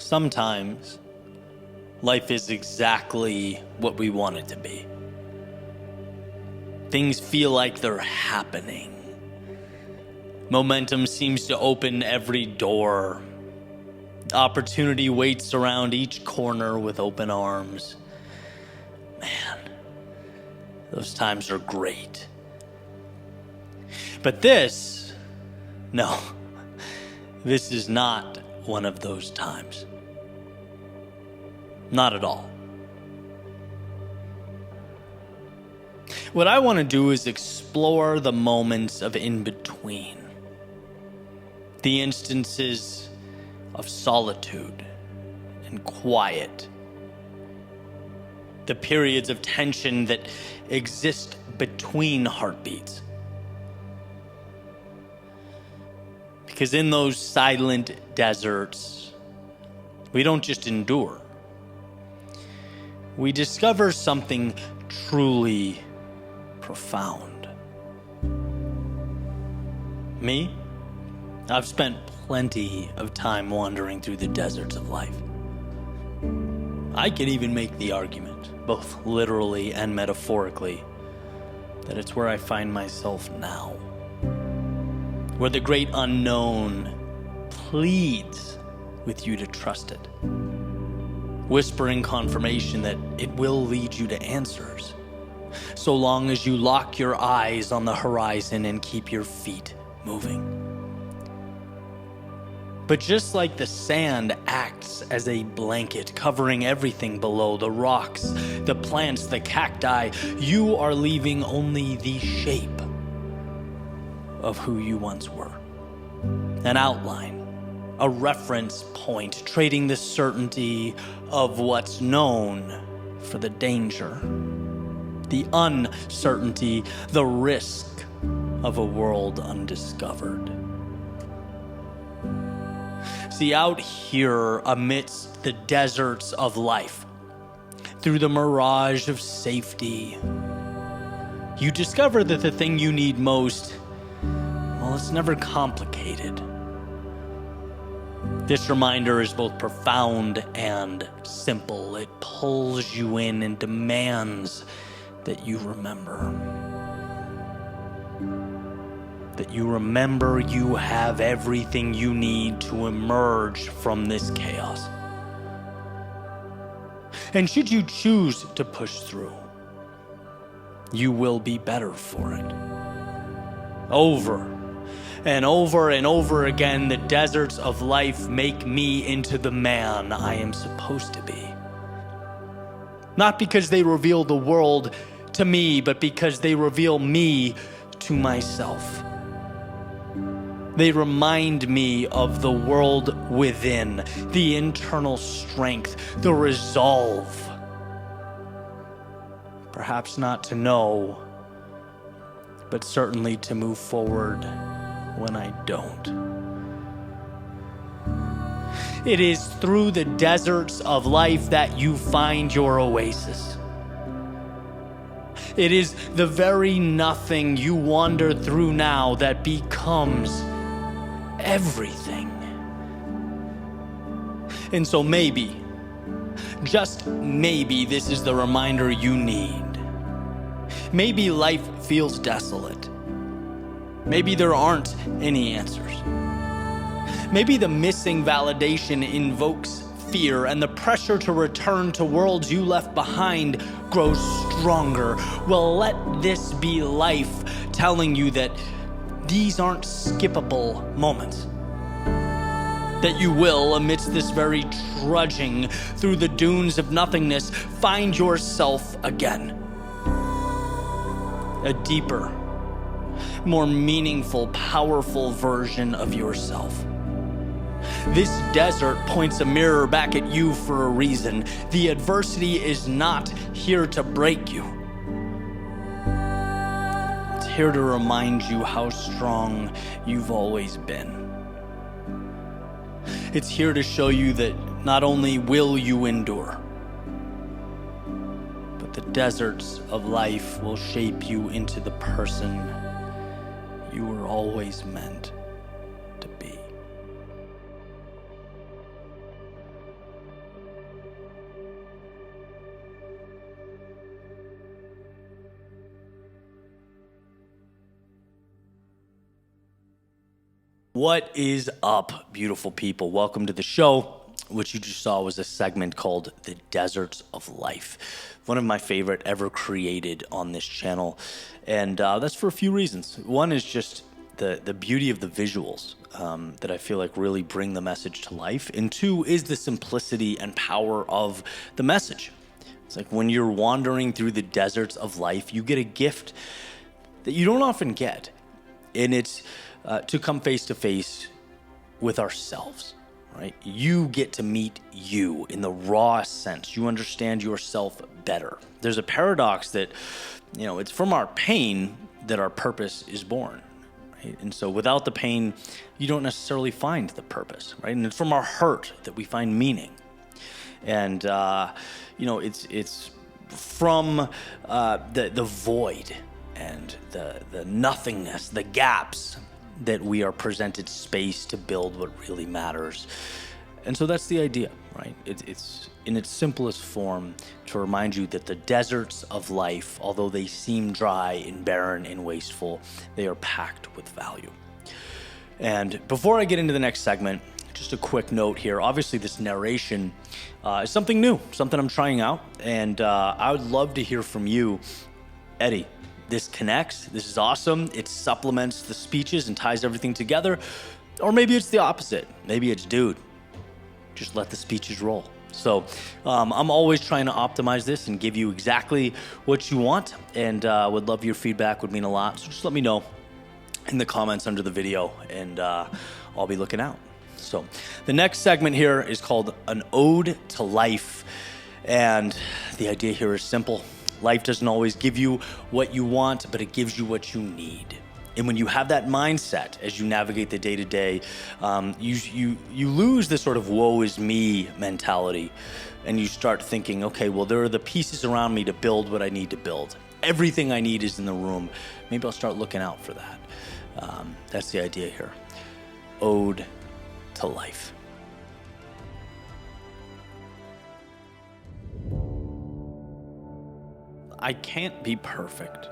Sometimes, life is exactly what we want it to be. Things feel like they're happening. Momentum seems to open every door. Opportunity waits around each corner with open arms. Man, those times are great. But this is not one of those times. Not at all. What I want to do is explore the moments of in-between. The instances of solitude and quiet. The periods of tension that exist between heartbeats. Because in those silent deserts, we don't just endure. We discover something truly profound. Me? I've spent plenty of time wandering through the deserts of life. I could even make the argument, both literally and metaphorically, that it's where I find myself now. Where the great unknown pleads with you to trust it, whispering confirmation that it will lead you to answers, so long as you lock your eyes on the horizon and keep your feet moving. But just like the sand acts as a blanket covering everything below, the rocks, the plants, the cacti, you are leaving only the shape of who you once were. An outline, a reference point, trading the certainty of what's known for the danger, the uncertainty, the risk of a world undiscovered. See, out here amidst the deserts of life, through the mirage of safety, you discover that the thing you need most, well, it's never complicated. This reminder is both profound and simple. It pulls you in and demands that you remember. That you remember you have everything you need to emerge from this chaos. And should you choose to push through, you will be better for it. Over and over and over again, the deserts of life make me into the man I am supposed to be. Not because they reveal the world to me, but because they reveal me to myself. They remind me of the world within, the internal strength, the resolve. Perhaps not to know, but certainly to move forward when I don't. It is through the deserts of life that you find your oasis. It is the very nothing you wander through now that becomes everything. And so maybe, just maybe, this is the reminder you need. Maybe life feels desolate. Maybe there aren't any answers. Maybe the missing validation invokes fear, and the pressure to return to worlds you left behind grows stronger. Well, let this be life telling you that these aren't skippable moments. That you will, amidst this very trudging through the dunes of nothingness, find yourself again. A deeper, more meaningful, powerful version of yourself. This desert points a mirror back at you for a reason. The adversity is not here to break you. It's here to remind you how strong you've always been. It's here to show you that not only will you endure, but the deserts of life will shape you into the person you were always meant to be. What is up, beautiful people? Welcome to the show. What you just saw was a segment called The Deserts of Life. One of my favorite ever created on this channel. And that's for a few reasons. One is just the beauty of the visuals that I feel like really bring the message to life. And two is the simplicity and power of the message. It's like when you're wandering through the deserts of life, you get a gift that you don't often get. And it's to come face to face with ourselves, right? You get to meet you in the rawest sense. You understand yourself better. There's a paradox that, it's from our pain that our purpose is born, right? And so without the pain, you don't necessarily find the purpose, right? And it's from our hurt that we find meaning. And, it's from the void and the nothingness, the gaps, that we are presented space to build what really matters. And so that's the idea, right? It's in its simplest form to remind you that the deserts of life, although they seem dry and barren and wasteful, they are packed with value. And before I get into the next segment, just a quick note here. Obviously, this narration is something new, something I'm trying out. And I would love to hear from you, Eddie. This connects, this is awesome, it supplements the speeches and ties everything together. Or maybe it's the opposite. Maybe it's, dude, just let the speeches roll. So I'm always trying to optimize this and give you exactly what you want, and would love your feedback, would mean a lot. So just let me know in the comments under the video, and I'll be looking out. So the next segment here is called An Ode to Life, and the idea here is simple. Life doesn't always give you what you want, but it gives you what you need. And when you have that mindset as you navigate the day-to-day, you lose the sort of woe is me mentality, and you start thinking, okay, well, there are the pieces around me to build what I need to build. Everything I need is in the room. Maybe I'll start looking out for that. That's the idea here. Ode to Life. I can't be perfect,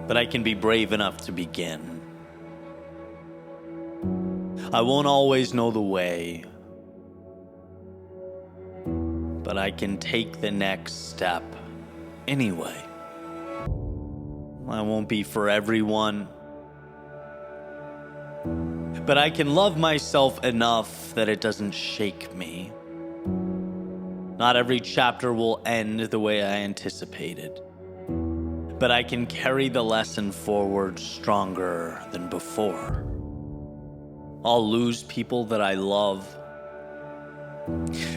but I can be brave enough to begin. I won't always know the way, but I can take the next step anyway. I won't be for everyone, but I can love myself enough that it doesn't shake me. Not every chapter will end the way I anticipated, but I can carry the lesson forward stronger than before. I'll lose people that I love,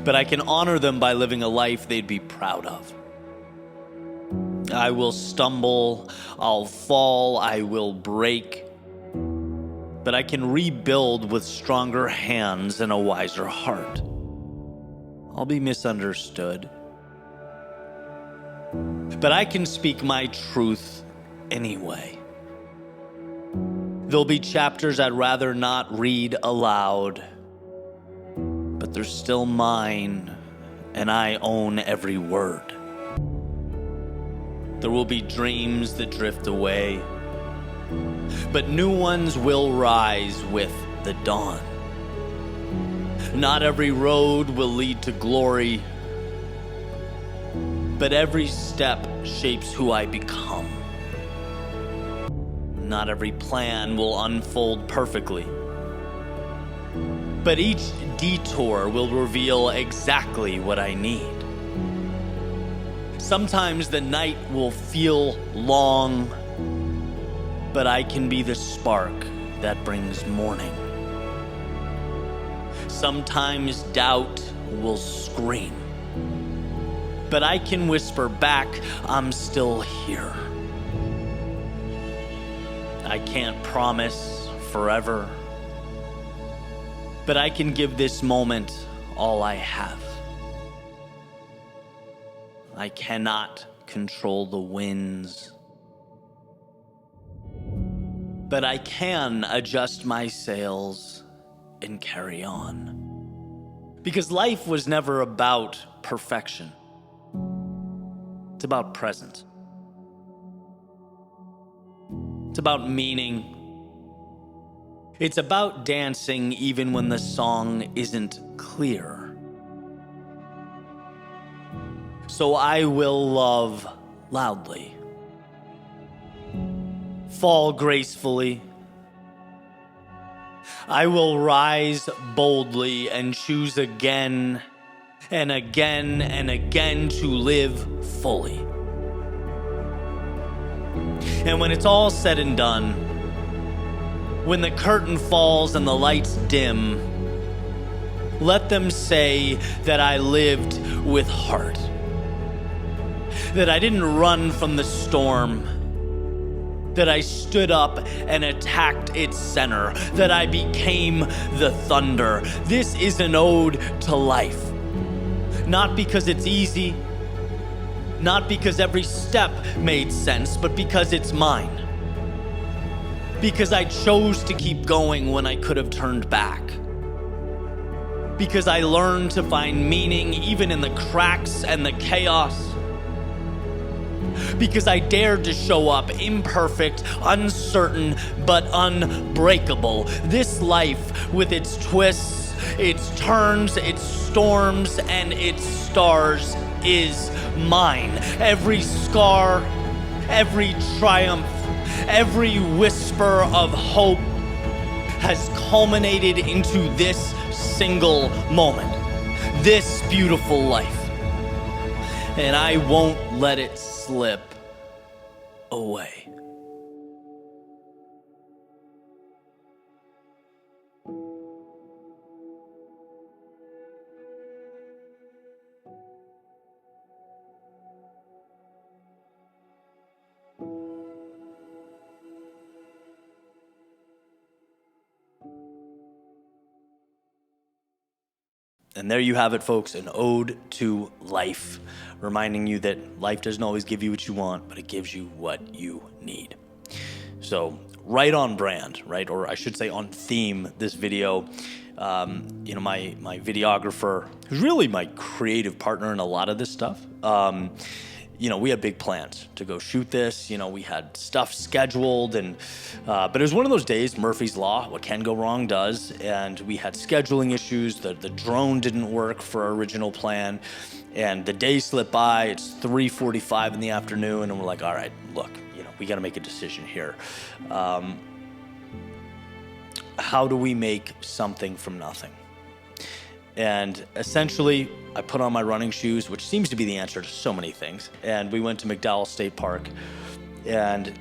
but I can honor them by living a life they'd be proud of. I will stumble, I'll fall, I will break, but I can rebuild with stronger hands and a wiser heart. I'll be misunderstood, but I can speak my truth anyway. There'll be chapters I'd rather not read aloud, but they're still mine, and I own every word. There will be dreams that drift away, but new ones will rise with the dawn. Not every road will lead to glory, but every step shapes who I become. Not every plan will unfold perfectly, but each detour will reveal exactly what I need. Sometimes the night will feel long, but I can be the spark that brings morning. Sometimes doubt will scream, but I can whisper back, I'm still here. I can't promise forever, but I can give this moment all I have. I cannot control the winds, but I can adjust my sails and carry on. Because life was never about perfection. It's about presence. It's about meaning. It's about dancing even when the song isn't clear. So I will love loudly, fall gracefully. I will rise boldly and choose again and again and again to live fully. And when it's all said and done, when the curtain falls and the lights dim, let them say that I lived with heart, that I didn't run from the storm, that I stood up and attacked its center, that I became the thunder. This is an ode to life. Not because it's easy, not because every step made sense, but because it's mine. Because I chose to keep going when I could have turned back. Because I learned to find meaning even in the cracks and the chaos. Because I dared to show up imperfect, uncertain, but unbreakable. This life with its twists, its turns, its storms, and its stars is mine. Every scar, every triumph, every whisper of hope has culminated into this single moment, this beautiful life. And I won't let it slip away. And there you have it, folks, an ode to life, reminding you that life doesn't always give you what you want, but it gives you what you need. So right on brand, right? Or I should say on theme, this video. My videographer, who's really my creative partner in a lot of this stuff, we had big plans to go shoot this. We had stuff scheduled, but it was one of those days, Murphy's Law, what can go wrong does, and we had scheduling issues. The drone didn't work for our original plan, and the day slipped by. It's 3:45 in the afternoon, and we're like, all right, look, we got to make a decision here. How do we make something from nothing? And essentially, I put on my running shoes, which seems to be the answer to so many things. And we went to McDowell State Park, and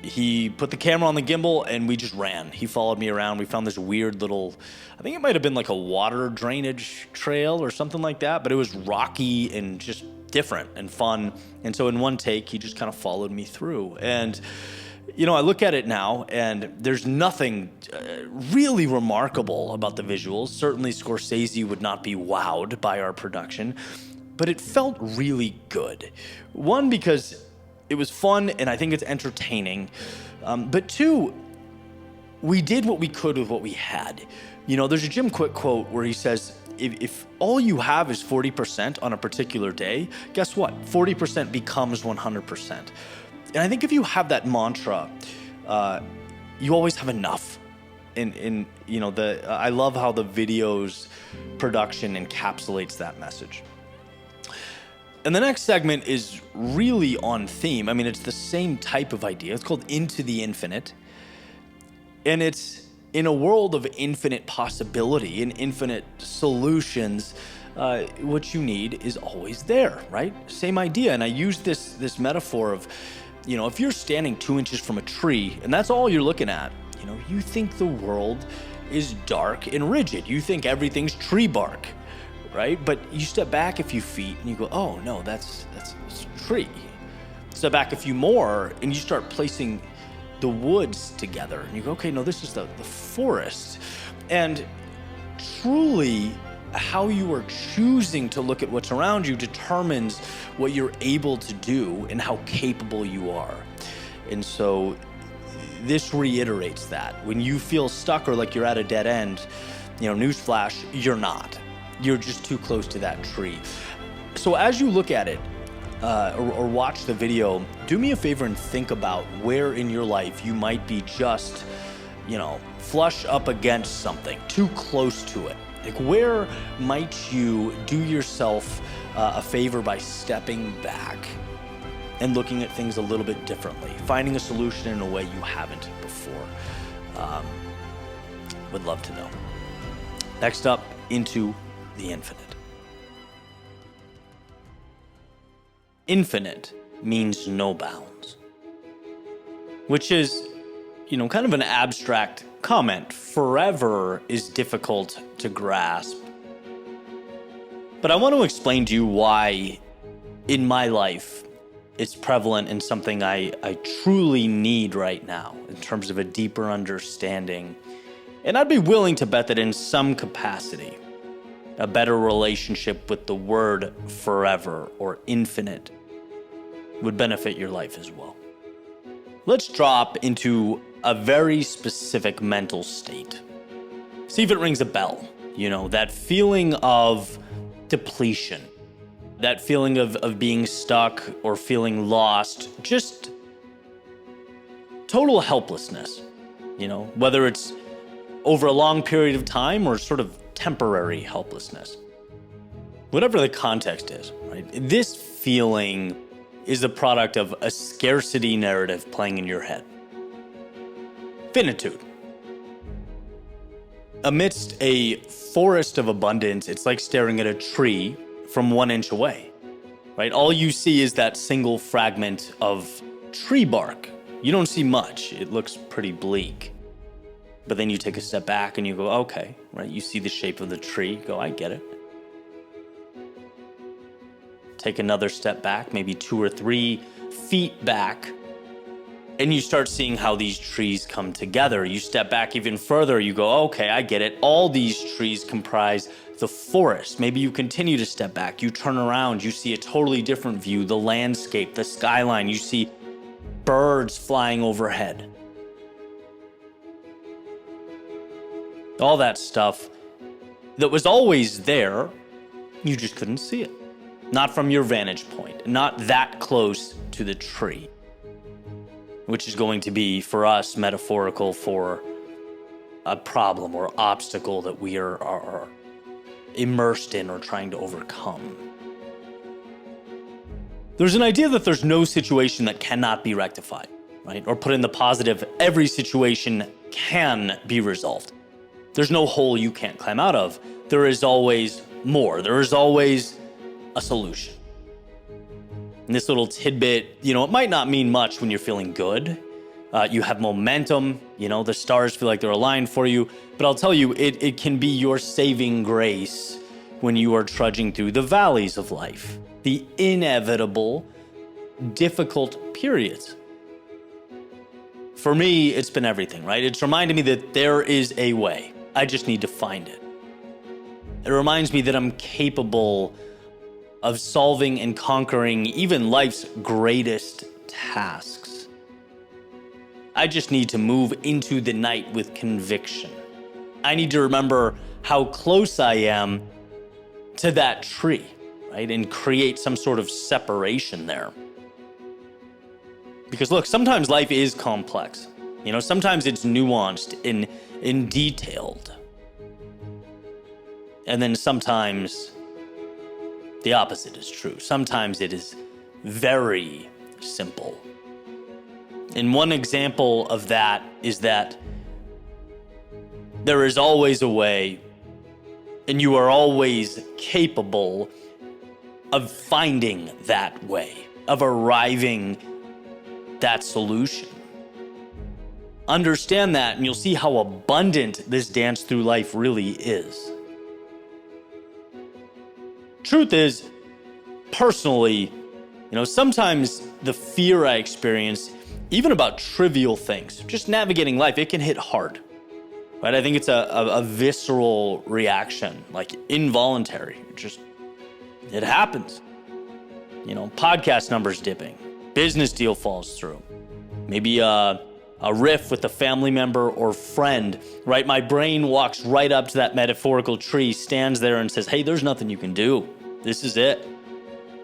he put the camera on the gimbal, and we just ran. He followed me around. We found this weird little, I think it might have been like a water drainage trail or something like that, but it was rocky and just different and fun. And so in one take, he just kind of followed me through. And I look at it now, and there's nothing really remarkable about the visuals. Certainly Scorsese would not be wowed by our production, but it felt really good. One, because it was fun, and I think it's entertaining. But two, we did what we could with what we had. There's a Jim Quick quote where he says, if all you have is 40% on a particular day, guess what? 40% becomes 100%. And I think if you have that mantra, you always have enough. I love how the video's production encapsulates that message. And the next segment is really on theme. I mean, it's the same type of idea. It's called Into the Infinite. And it's in a world of infinite possibility and infinite solutions, what you need is always there, right? Same idea. And I use this metaphor of, if you're standing 2 inches from a tree and that's all you're looking at, you think the world is dark and rigid. You think everything's tree bark, right? But you step back a few feet and you go, oh no, that's a tree. Step back a few more and you start placing the woods together and you go, okay, no, this is the forest. And truly, how you are choosing to look at what's around you determines what you're able to do and how capable you are. And so this reiterates that. When you feel stuck or like you're at a dead end, newsflash, you're not. You're just too close to that tree. So as you look at it or watch the video, do me a favor and think about where in your life you might be just flush up against something, too close to it. Like, where might you do yourself a favor by stepping back and looking at things a little bit differently, finding a solution in a way you haven't before? Would love to know. Next up, into the infinite. Infinite means no bounds, which is, kind of an abstract comment. Forever is difficult to grasp. But I want to explain to you why, in my life, it's prevalent and something I truly need right now in terms of a deeper understanding. And I'd be willing to bet that in some capacity, a better relationship with the word forever or infinite would benefit your life as well. Let's drop into a very specific mental state. See if it rings a bell. That feeling of depletion, that feeling of being stuck or feeling lost, just total helplessness, whether it's over a long period of time or sort of temporary helplessness. Whatever the context is, right? This feeling is the product of a scarcity narrative playing in your head. Finitude. Amidst a forest of abundance, it's like staring at a tree from 1 inch away, right? All you see is that single fragment of tree bark. You don't see much. It looks pretty bleak. But then you take a step back and you go, okay, right? You see the shape of the tree. You go, I get it. Take another step back, maybe 2 or 3 feet back, and you start seeing how these trees come together. You step back even further, you go, okay, I get it. All these trees comprise the forest. Maybe you continue to step back, you turn around, you see a totally different view, the landscape, the skyline, you see birds flying overhead. All that stuff that was always there, you just couldn't see it. Not from your vantage point, not that close to the tree, which is going to be, for us, metaphorical for a problem or obstacle that we are immersed in or trying to overcome. There's an idea that there's no situation that cannot be rectified, right? Or put in the positive, every situation can be resolved. There's no hole you can't climb out of. There is always more. There is always a solution. And this little tidbit, it might not mean much when you're feeling good. You have momentum, the stars feel like they're aligned for you. But I'll tell you, it can be your saving grace when you are trudging through the valleys of life, the inevitable, difficult periods. For me, it's been everything, right? It's reminded me that there is a way. I just need to find it. It reminds me that I'm capable of solving and conquering even life's greatest tasks. I just need to move into the night with conviction. I need to remember how close I am to that tree, right? And create some sort of separation there. Because look, sometimes life is complex. Sometimes it's nuanced and detailed. And then sometimes the opposite is true. Sometimes it is very simple. And one example of that is that there is always a way, and you are always capable of finding that way, of arriving that solution. Understand that, and you'll see how abundant this dance through life really is. Truth is, personally, sometimes the fear I experience, even about trivial things, just navigating life, it can hit hard, right? I think it's a visceral reaction, like involuntary. It happens. Podcast numbers dipping, business deal falls through, maybe a riff with a family member or friend, right? My brain walks right up to that metaphorical tree, stands there and says, hey, there's nothing you can do. This is it.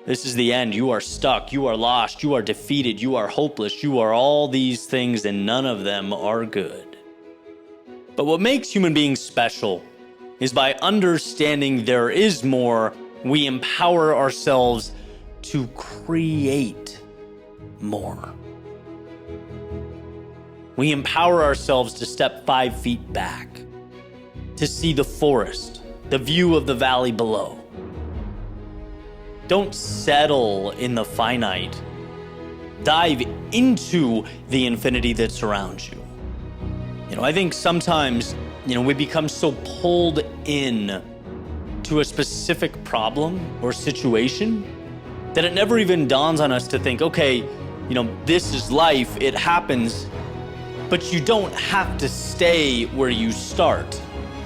This is the end. You are stuck. You are lost. You are defeated. You are hopeless. You are all these things, and none of them are good. But what makes human beings special is by understanding there is more, we empower ourselves to create more. We empower ourselves to step 5 feet back, to see the forest, the view of the valley below. Don't settle in the finite. Dive into the infinity that surrounds you. I think sometimes, we become so pulled in to a specific problem or situation that it never even dawns on us to think, okay, this is life, it happens, but you don't have to stay where you start.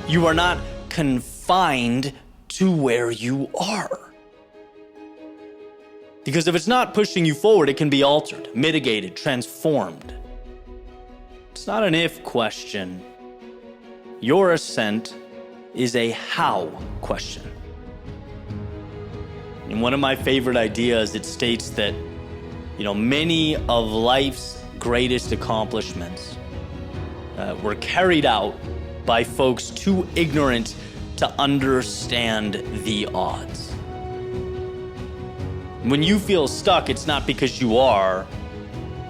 You are not confined to where you are. Because if it's not pushing you forward, it can be altered, mitigated, transformed. It's not an if question. Your ascent is a how question. In one of my favorite ideas, it states that, many of life's greatest accomplishments were carried out by folks too ignorant to understand the odds. When you feel stuck, it's not because you are,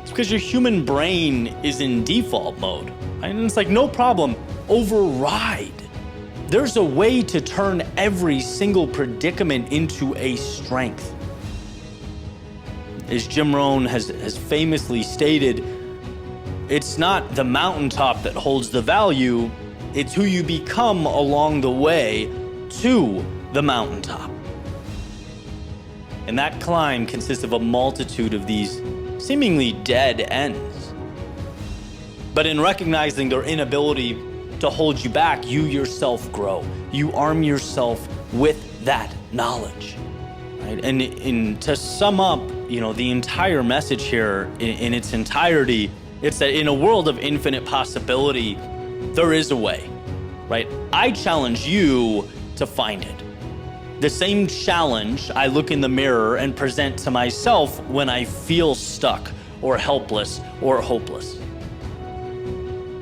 it's because your human brain is in default mode. And it's like, no problem, override. There's a way to turn every single predicament into a strength. As Jim Rohn has famously stated, it's not the mountaintop that holds the value, it's who you become along the way to the mountaintop. And that climb consists of a multitude of these seemingly dead ends. But in recognizing their inability to hold you back, you yourself grow. You arm yourself with that knowledge. Right? And to sum up, the entire message here in its entirety, it's that in a world of infinite possibility, there is a way, right? I challenge you to find it. The same challenge I look in the mirror and present to myself when I feel stuck or helpless or hopeless.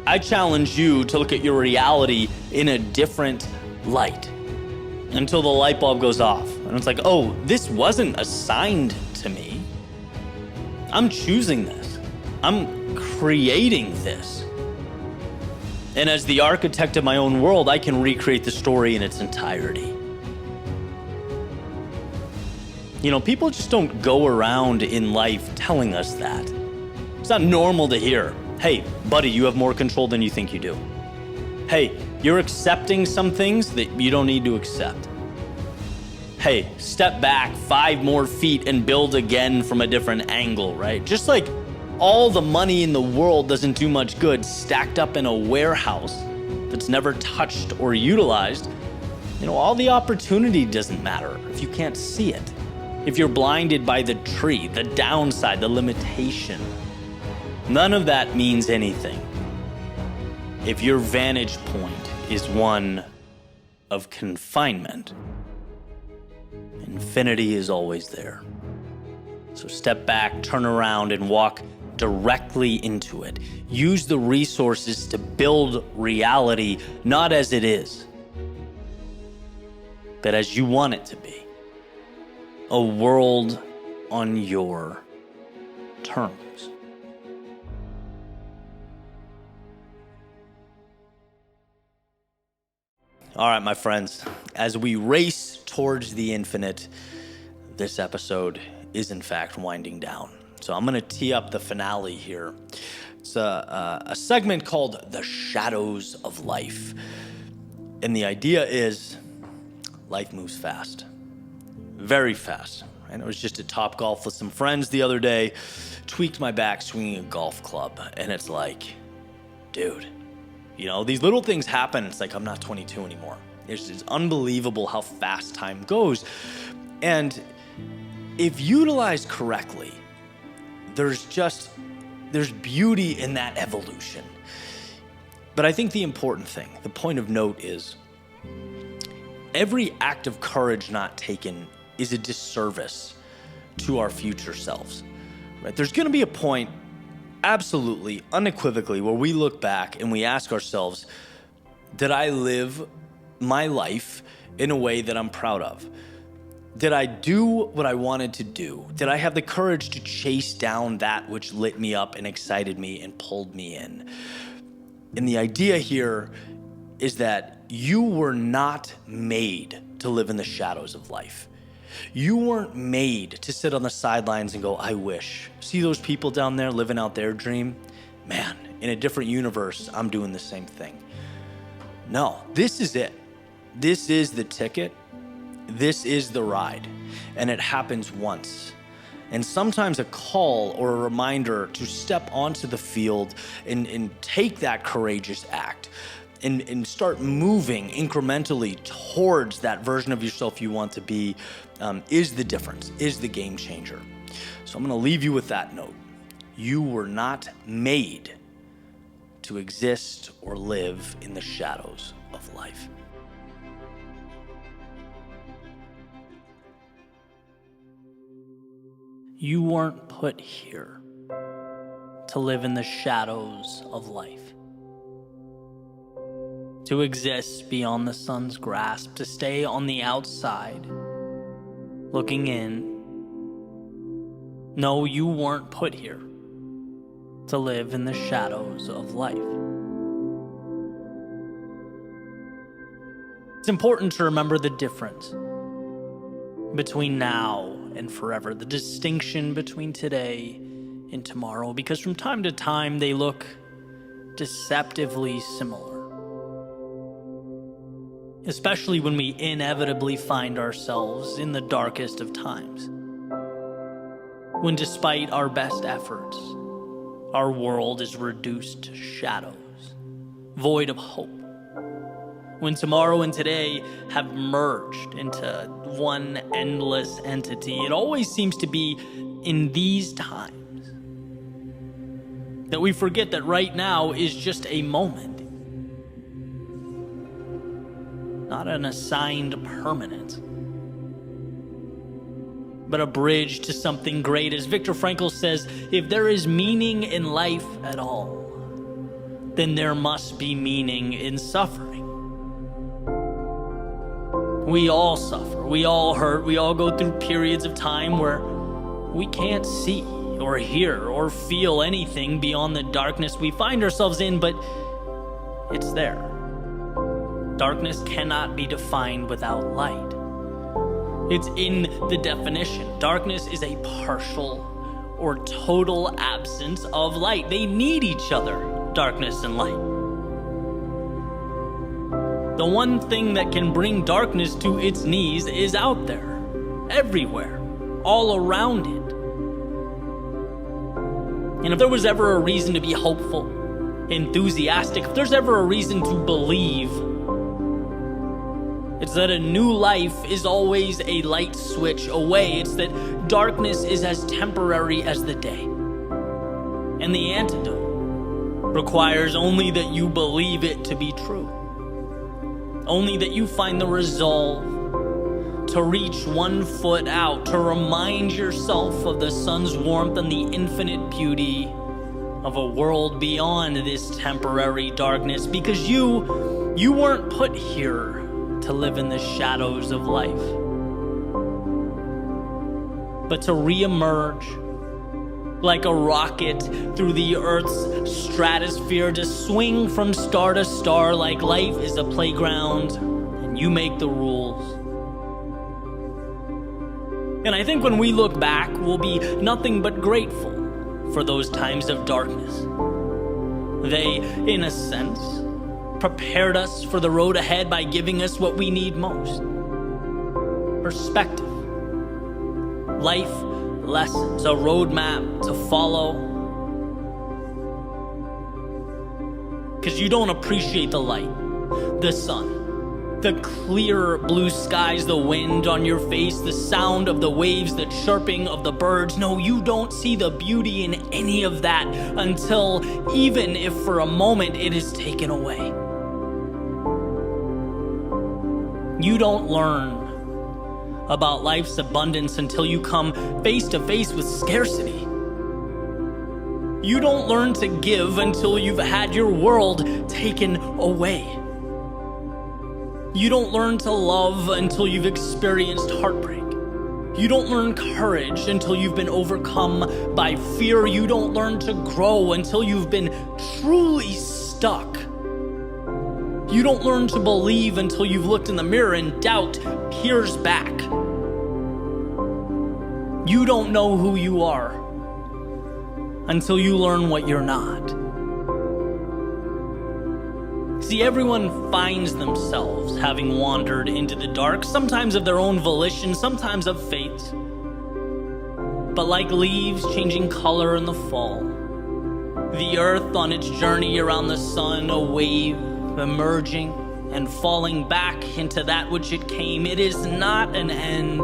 I challenge you to look at your reality in a different light until the light bulb goes off. And it's like, oh, this wasn't assigned to me. I'm choosing this. I'm creating this. And as the architect of my own world, I can recreate the story in its entirety. People just don't go around in life telling us that. It's not normal to hear, hey, buddy, you have more control than you think you do. Hey, you're accepting some things that you don't need to accept. Hey, step back 5 more feet and build again from a different angle, right? Just like all the money in the world doesn't do much good stacked up in a warehouse that's never touched or utilized, all the opportunity doesn't matter if you can't see it. If you're blinded by the tree, the downside, the limitation, none of that means anything. If your vantage point is one of confinement, infinity is always there. So step back, turn around, and walk directly into it. Use the resources to build reality, not as it is, but as you want it to be. A world on your terms. All right, my friends, as we race towards the infinite, this episode is in fact winding down. So I'm going to tee up the finale here. It's a segment called The Shadows of Life. And the idea is life moves fast. Very fast. I was just at Topgolf with some friends the other day, tweaked my back swinging a golf club, and it's like, dude, these little things happen. It's like, I'm not 22 anymore. It's unbelievable how fast time goes. And if utilized correctly, there's beauty in that evolution. But I think the important thing, the point of note is, every act of courage not taken is a disservice to our future selves, right? There's going to be a point, absolutely, unequivocally, where we look back and we ask ourselves, Did I live my life in a way that I'm proud of? Did I do what I wanted to do? Did I have the courage to chase down that which lit me up and excited me and pulled me in? And the idea here is that you were not made to live in the shadows of life. You weren't made to sit on the sidelines and go, I wish. See those people down there living out their dream? Man, in a different universe, I'm doing the same thing. No, this is it. This is the ticket. This is the ride. And it happens once. And sometimes a call or a reminder to step onto the field and take that courageous act and start moving incrementally towards that version of yourself you want to be is the difference, is the game changer. So I'm going to leave you with that note. You were not made to exist or live in the shadows of life. You weren't put here to live in the shadows of life, to exist beyond the sun's grasp, to stay on the outside, looking in. No, you weren't put here to live in the shadows of life. It's important to remember the difference between now and forever, the distinction between today and tomorrow, because from time to time they look deceptively similar, especially when we inevitably find ourselves in the darkest of times, when despite our best efforts, our world is reduced to shadows, void of hope. When tomorrow and today have merged into one endless entity, it always seems to be in these times that we forget that right now is just a moment, not an assigned permanence, but a bridge to something great. As Viktor Frankl says, if there is meaning in life at all, then there must be meaning in suffering. We all suffer, we all hurt, we all go through periods of time where we can't see or hear or feel anything beyond the darkness we find ourselves in, but it's there. Darkness cannot be defined without light. It's in the definition. Darkness is a partial or total absence of light. They need each other, darkness and light. The one thing that can bring darkness to its knees is out there, everywhere, all around it. And if there was ever a reason to be hopeful, enthusiastic, if there's ever a reason to believe, it's that a new life is always a light switch away. It's that darkness is as temporary as the day. And the antidote requires only that you believe it to be true. Only that you find the resolve to reach one foot out, to remind yourself of the sun's warmth and the infinite beauty of a world beyond this temporary darkness, because you weren't put here to live in the shadows of life, but to reemerge like a rocket through the Earth's stratosphere, to swing from star to star like life is a playground and you make the rules. And I think when we look back, we'll be nothing but grateful for those times of darkness. They, in a sense, prepared us for the road ahead by giving us what we need most: perspective, life lessons, a roadmap to follow. Because you don't appreciate the light, the sun, the clear blue skies, the wind on your face, the sound of the waves, the chirping of the birds. No, you don't see the beauty in any of that until, even if for a moment, it is taken away. You don't learn about life's abundance until you come face to face with scarcity. You don't learn to give until you've had your world taken away. You don't learn to love until you've experienced heartbreak. You don't learn courage until you've been overcome by fear. You don't learn to grow until you've been truly stuck. You don't learn to believe until you've looked in the mirror and doubt peers back. You don't know who you are until you learn what you're not. See, everyone finds themselves having wandered into the dark, sometimes of their own volition, sometimes of fate. But like leaves changing color in the fall, the earth on its journey around the sun, a wave emerging and falling back into that which it came, it is not an end,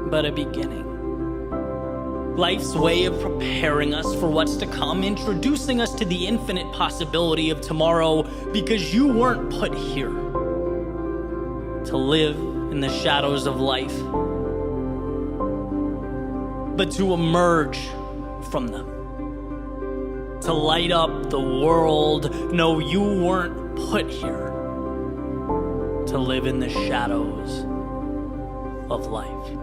but a beginning. Life's way of preparing us for what's to come, introducing us to the infinite possibility of tomorrow, because you weren't put here to live in the shadows of life, but to emerge from them, to light up the world. No, you weren't put here to live in the shadows of life.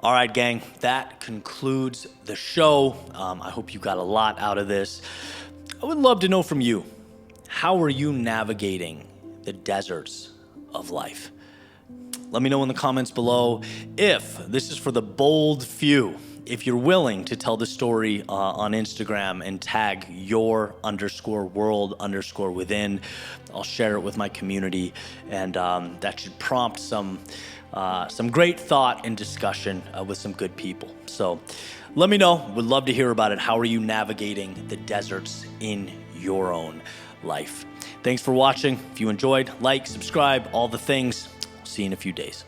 All right, gang, that concludes the show. I hope you got a lot out of this. I would love to know from you, how are you navigating the deserts of life? Let me know in the comments below. If this is for the bold few, if you're willing to tell the story on Instagram and tag your_world_within, I'll share it with my community, and that should prompt some great thought and discussion with some good people. So let me know. Would love to hear about it. How are you navigating the deserts in your own life? Thanks for watching. If you enjoyed, like, subscribe, all the things. I'll see you in a few days.